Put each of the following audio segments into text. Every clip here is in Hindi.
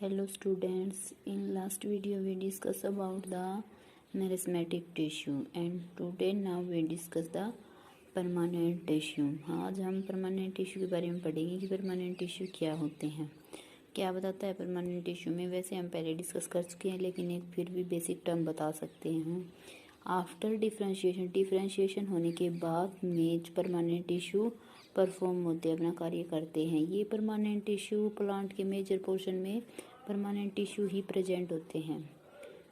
Hello students, in last video we discussed about the meristematic tissue and today now we discuss the permanent tissue। आज हम permanent tissue के बारे में पढ़ेंगे कि permanent tissue क्या होते हैं, क्या बताता है permanent tissue में। वैसे हम पहले डिस्कस कर चुके हैं लेकिन एक फिर भी बेसिक टर्म बता सकते हैं। आफ्टर डिफ्रेंशिएशन होने के बाद में परमानेंट टिश्यू परफॉर्म होते अपना कार्य करते हैं। ये परमानेंट टिश्यू प्लांट के मेजर पोर्शन में परमानेंट टिश्यू ही प्रेजेंट होते हैं।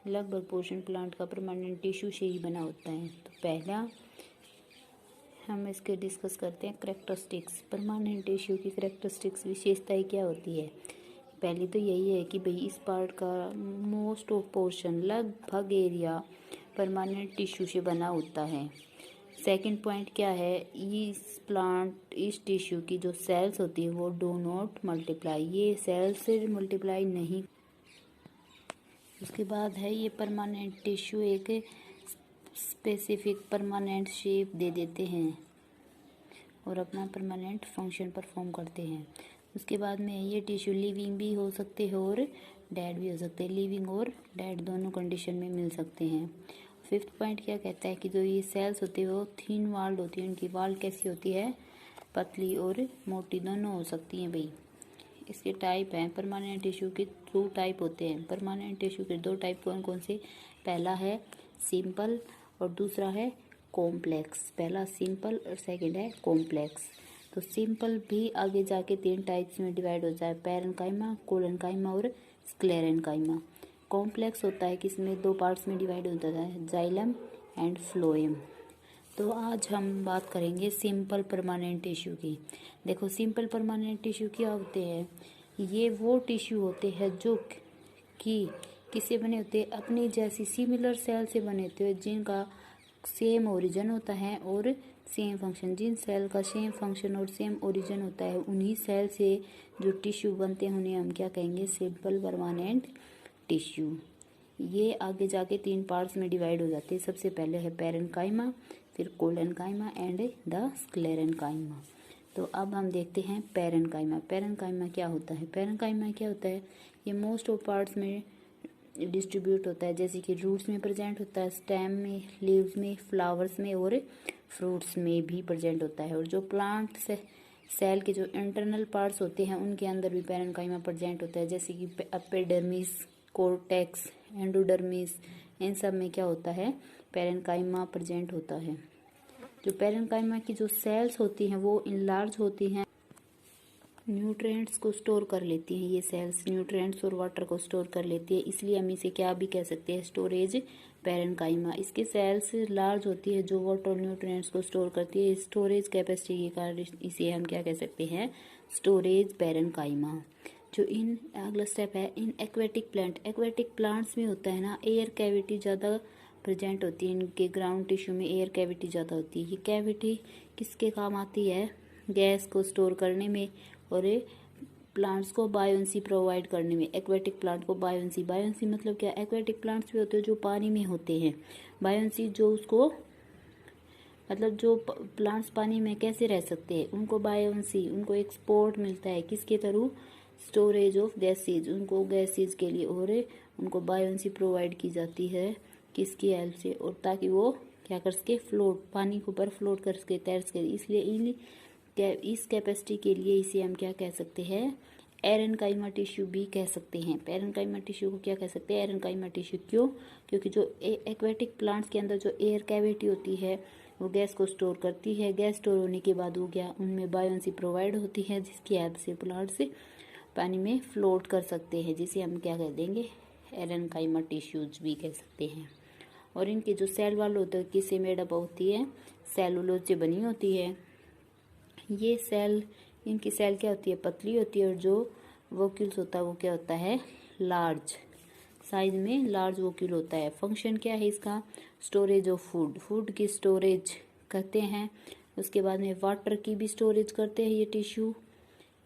लगभग पोर्शन प्लांट का परमानेंट टिश्यू से ही बना होता है। तो पहला हम इसके डिस्कस करते हैं करैक्टरिस्टिक्स। परमानेंट टिश्यू की करैक्टरिस्टिक्स विशेषताएं क्या होती है। पहली तो यही है कि भाई इस पार्ट का मोस्ट ऑफ पोर्शन लगभग एरिया परमानेंट टिश्यू से बना होता है। सेकंड पॉइंट क्या है, इस टिश्यू की जो सेल्स होती है वो डू नॉट मल्टीप्लाई, ये सेल्स से मल्टीप्लाई नहीं। उसके बाद है ये परमानेंट टिश्यू एक स्पेसिफिक परमानेंट शेप दे देते हैं और अपना परमानेंट फंक्शन परफॉर्म करते हैं। उसके बाद में ये टिश्यू लिविंग भी हो सकते हैं और डेड भी हो सकते हैं। लिविंग और डेड दोनों कंडीशन में मिल सकते हैं। फिफ्थ पॉइंट क्या कहता है कि जो ये सेल्स होती है वो थिन वाल्ड होती है। उनकी वाल्ड कैसी होती है, पतली और मोटी दोनों हो सकती हैं भाई। इसके टाइप हैं, परमानेंट टिश्यू के 2 टाइप होते हैं। परमानेंट टिश्यू के 2 टाइप कौन कौन से, पहला है सिंपल और दूसरा है कॉम्प्लेक्स। पहला सिंपल और सेकंड है कॉम्प्लेक्स। तो सिंपल भी आगे जाके 3 टाइप्स में डिवाइड होता है, पैरेन्काइमा, कोलेन्काइमा और स्क्लेरेन्काइमा। कॉम्प्लेक्स होता है कि इसमें 2 पार्ट्स में डिवाइड होता है, जाइलम एंड फ्लोएम। तो आज हम बात करेंगे सिंपल परमानेंट टिश्यू की। देखो सिंपल परमानेंट टिश्यू क्या होते हैं, ये वो टिश्यू होते हैं जो कि किससे बने होते हैं, अपनी जैसी सिमिलर सेल से बने होते हैं जिनका सेम ओरिजिन होता है और सेम फंक्शन। जिन सेल का सेम फंक्शन और सेम ओरिजिन होता है उन्हीं सेल से जो टिश्यू बनते हैं उन्हें हम क्या कहेंगे, सिंपल परमानेंट टिश्यू। ये आगे जाके 3 पार्ट्स में डिवाइड हो जाते हैं। सबसे पहले है पैरेन्काइमा, फिर कोलेन्काइमा एंड द स्क्लेरेन्काइमा। तो अब हम देखते हैं पैरेन्काइमा। पैरेन्काइमा क्या होता है, पैरेन्काइमा क्या होता है, ये मोस्ट ऑफ पार्ट्स में डिस्ट्रीब्यूट होता है। जैसे कि रूट्स में प्रेजेंट होता है, स्टेम में, लीव्स में, फ्लावर्स में और फ्रूट्स में भी प्रेजेंट होता है। और जो प्लांट से सेल के जो इंटरनल पार्ट्स होते हैं उनके अंदर भी पैरेन्काइमा प्रेजेंट होता है। जैसे कि एपिडर्मिस, कोर्टेक्स, एंडोडर्मिस, इन सब में क्या होता है, पैरेन्काइमा प्रेजेंट होता है। जो पैरेन्काइमा की जो सेल्स होती हैं वो इनलार्ज होती हैं, न्यूट्रिएंट्स को स्टोर कर लेती हैं। ये सेल्स न्यूट्रिएंट्स और वाटर को स्टोर कर लेती है, इसलिए हम इसे क्या भी कह सकते हैं, स्टोरेज पैरेन्काइमा। इसके सेल्स लार्ज होती है जो वाटर और न्यूट्रिएंट्स को स्टोर करती है। स्टोरेज कैपेसिटी के कारण इसे हम क्या कह सकते हैं, स्टोरेज पैरेन्काइमा। जो इन अगला स्टेप है in aquatic plant. Aquatic plants में होता है ना, एयर कैविटी ज़्यादा प्रेजेंट होती है। इनके ग्राउंड टिश्यू में एयर कैविटी ज़्यादा होती है। ये कैविटी किसके काम आती है, गैस को स्टोर करने में और प्लांट्स को बायोन्सी प्रोवाइड करने में। एक्वेटिक प्लांट को बायोन्सी मतलब क्या, एक्वेटिक प्लांट्स भी होते हैं जो पानी में होते हैं। बायोन्सी जो उसको मतलब जो प्लांट्स पानी में कैसे रह सकते हैं उनको बायोन्सी, उनको एक्सपोर्ट मिलता है किसके थ्रू, स्टोरेज ऑफ गैसेज, उनको गैसेज के लिए, और उनको बायोन्सी प्रोवाइड की जाती है किसकी हेल्प से, और ताकि वो क्या कर सके, फ्लोट, पानी के ऊपर फ्लोट कर सके, तैर सके। इसलिए इस कैपेसिटी के लिए इसे हम क्या कह सकते हैं, एरेन्काइमा टिश्यू भी कह सकते हैं। पैरेन्काइमा टिश्यू को क्या कह सकते हैं, एरेन्काइमा टिश्यू। क्यों, क्योंकि जो एक्वेटिक प्लांट्स के अंदर जो एयर कैविटी होती है वो गैस को स्टोर करती है। गैस स्टोर होने के बाद वो क्या, उनमें बायोन्सी प्रोवाइड होती है जिसकी हेल्प से प्लांट्स पानी में फ्लोट कर सकते हैं, जिसे हम क्या कह देंगे, एरेन्काइमा टिश्यूज भी कह सकते हैं। और इनके जो सेल वाल होते हैं किससे मेडअप होती है, सेलुलोज से बनी होती है। ये सेल, इनकी सेल क्या होती है, पतली होती है। और जो वोक्यूल्स होता है वो क्या होता है, लार्ज साइज में लार्ज वोक्यूल होता है। फंक्शन क्या है इसका, स्टोरेज ऑफ फूड, फूड की स्टोरेज करते हैं। उसके बाद में वाटर की भी स्टोरेज करते हैं ये टिश्यू।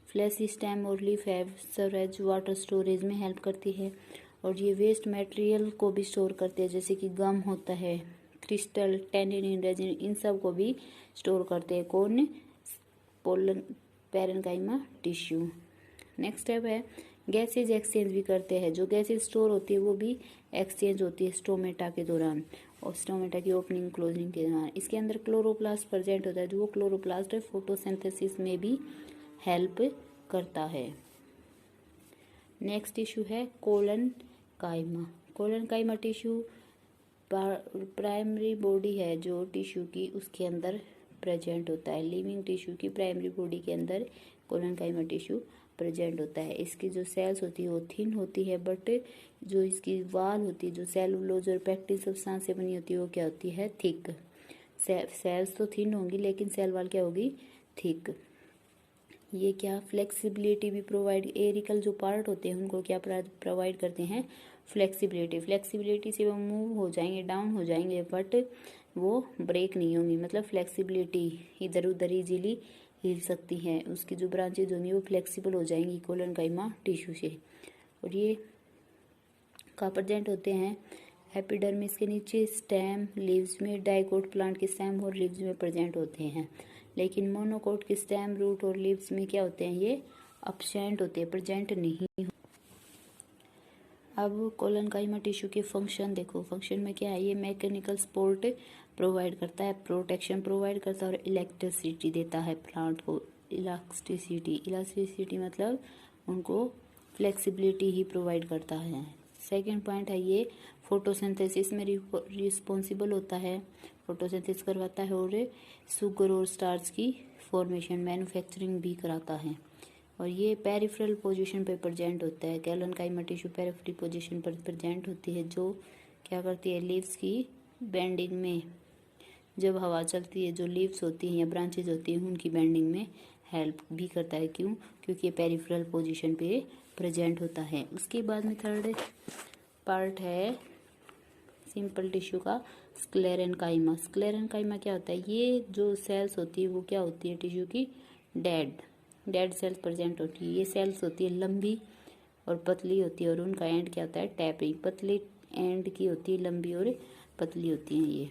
फ्लैशी स्टेम और leaf have serve as water storage में हेल्प करती है। और ये वेस्ट मटेरियल को भी स्टोर करते हैं, जैसे कि गम होता है, क्रिस्टल, टेंडिन, रेजिन, इन सब को भी स्टोर करते हैं। कौन, पैरेन्काइमा टिश्यू। नेक्स्ट स्टेप है गैसेज एक्सचेंज भी करते हैं। जो गैसेज स्टोर होती है वो भी एक्सचेंज होती है स्टोमेटा के दौरान और स्टोमेटा की ओपनिंग क्लोजिंग के दौरान। इसके अंदर क्लोरोप्लास्ट प्रेजेंट होता है, जो वो क्लोरोप्लास्ट फोटोसिंथेसिस में भी हेल्प करता है। नेक्स्ट टिश्यू है collenchyma. Collenchyma tissue primary body है जो टिश्यू की, उसके अंदर प्रेजेंट होता है। लिविंग टिश्यू की प्राइमरी बॉडी के अंदर कोलन काइमा टिश्यू प्रेजेंट होता है। इसकी जो सेल्स होती है वो थिन होती है, बट जो इसकी वाल होती है, जो सेलुलोज और पैक्टिन सब्सटेंस से बनी होती है, वो क्या होती है, थिक। सेल्स तो थिन होंगी लेकिन सेल वाल क्या होगी, थिक। ये क्या फ्लेक्सिबिलिटी भी प्रोवाइड, एरिकल जो पार्ट होते हैं उनको क्या प्रोवाइड करते हैं, फ्लेक्सिबिलिटी। फ्लेक्सिबिलिटी से वो मूव हो जाएंगे, डाउन हो जाएंगे, बट वो ब्रेक नहीं होंगी। मतलब फ्लेक्सिबिलिटी, इधर उधर इजीली हिल सकती हैं। उसकी जो ब्रांचेज होंगी वो फ्लेक्सिबल हो जाएंगी कोलन काइमा टिश्यू से। और ये कहाँ प्रेजेंट होते हैं, एपिडर्मिस के नीचे, स्टेम, लीव्स में, डाइकोट प्लांट के स्टेम और लीव्स में प्रेजेंट होते हैं। लेकिन मोनोकोट के स्टेम, रूट और लीव्स में क्या होते हैं, ये अब्सेंट होते हैं, प्रेजेंट नहीं। अब कोलन काइमा टिश्यू के फंक्शन देखो। फंक्शन में क्या है, ये मैकेनिकल सपोर्ट प्रोवाइड करता है, प्रोटेक्शन प्रोवाइड करता है और इलेक्ट्रिसिटी देता है प्लांट को। इलास्टिसिटी मतलब उनको फ्लेक्सिबिलिटी ही प्रोवाइड करता है। सेकंड पॉइंट है ये फोटोसिंथेसिस में रिस्पॉन्सिबल होता है, फोटोसिंथेसिस करवाता है और शुगर और स्टार्च की फॉर्मेशन, मैन्युफैक्चरिंग भी कराता है। और ये पेरिफेरल पोजीशन पे प्रेजेंट होता है। Collenchyma tissue peripheral position पर प्रेजेंट होती है, जो क्या करती है, लीव्स की बेंडिंग में, जब हवा चलती है, जो लीव्स होती हैं या ब्रांचेज होती हैं उनकी बेंडिंग में हेल्प भी करता है। क्यों, क्योंकि ये पेरिफेरल पोजीशन पे प्रेजेंट होता है। उसके बाद में थर्ड पार्ट है सिंपल टिश्यू का, स्क्लेरेनकाइमा। स्क्लेरेनकाइमा क्या होता है, ये जो सेल्स होती है वो क्या होती है टिश्यू की, डेड सेल्स प्रेजेंट होती है। ये सेल्स होती है लंबी और पतली होती है और उनका एंड क्या होता है, टैपिंग, पतली एंड की होती है, लंबी और पतली होती हैं ये।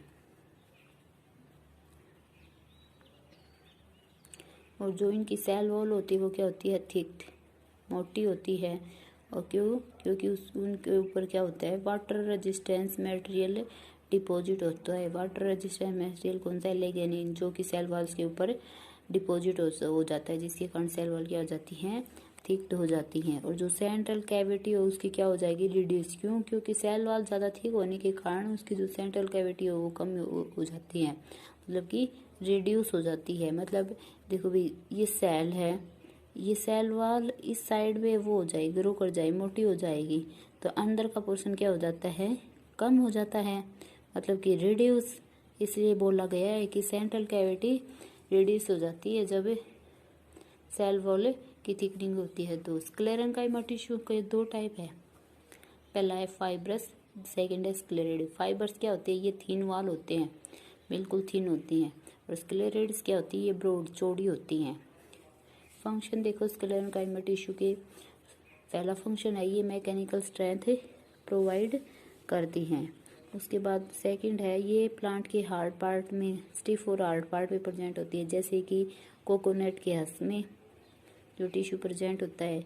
और जो इनकी सेल वॉल होती है वो क्या होती है, थिक, मोटी होती है। और क्योंकि उनके ऊपर क्या होता है, वाटर रेजिस्टेंस मटेरियल डिपॉजिट होता है। वाटर रेजिस्टेंस मटेरियल कौन सा है, लिग्निन, जो कि सेल वॉल्स के ऊपर डिपॉजिट हो जाता है, जिसके कारण सेल वॉल क्या हो जाती हैं, थिक हो जाती हैं। और जो सेंट्रल कैविटी हो उसकी क्या हो जाएगी, रिड्यूस। क्यों, क्योंकि सेल वॉल ज़्यादा थिक होने के कारण उसकी जो सेंट्रल कैविटी हो वो कम हो जाती है, मतलब कि रिड्यूस हो जाती है। मतलब देखो भाई, ये सेल है, ये सेल वॉल इस साइड में वो हो जाएगी, ग्रो कर जाएगी, मोटी हो जाएगी, तो अंदर का पोर्शन क्या हो जाता है, कम हो जाता है, मतलब कि रिड्यूस। इसलिए बोला गया है कि सेंट्रल कैविटी रिड्यूस हो जाती है जब सेल वॉल की थिकनिंग होती है। तो स्क्लेरेनकाइमा टिश्यू के दो टाइप है, पहला है फाइब्रस, सेकंड है स्क्लेरेड। फाइबर्स क्या होते हैं, ये थिन वॉल होते हैं, बिल्कुल थिन होती हैं। और स्क्लेरेड्स क्या होती है, ये ब्रॉड, चौड़ी होती हैं। फंक्शन देखो स्क्लेरेनकाइमा टिश्यू के, पहला फंक्शन है ये मैकेनिकल स्ट्रेंथ प्रोवाइड करती हैं। उसके बाद सेकंड है ये प्लांट के हार्ड पार्ट में, स्टिफ और हार्ड पार्ट में प्रेजेंट होती है, जैसे कि कोकोनट के हस में जो टिश्यू प्रेजेंट होता है,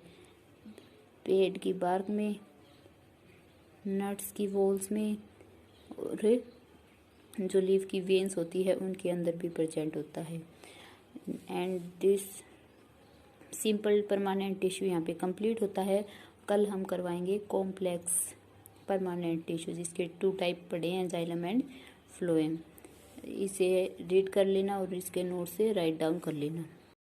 पेड़ की बार्क में, नट्स की वॉल्स में, और जो लीफ की वेन्स होती है उनके अंदर भी प्रेजेंट होता है। And this simple permanent tissue यहाँ पे कंप्लीट होता है। कल हम करवाएंगे कॉम्प्लेक्स परमानेंट टिश्यू, जिसके 2 टाइप पड़े हैं, जाइलम एंड फ्लोएम। इसे रीड कर लेना और इसके नोट से राइट डाउन कर लेना।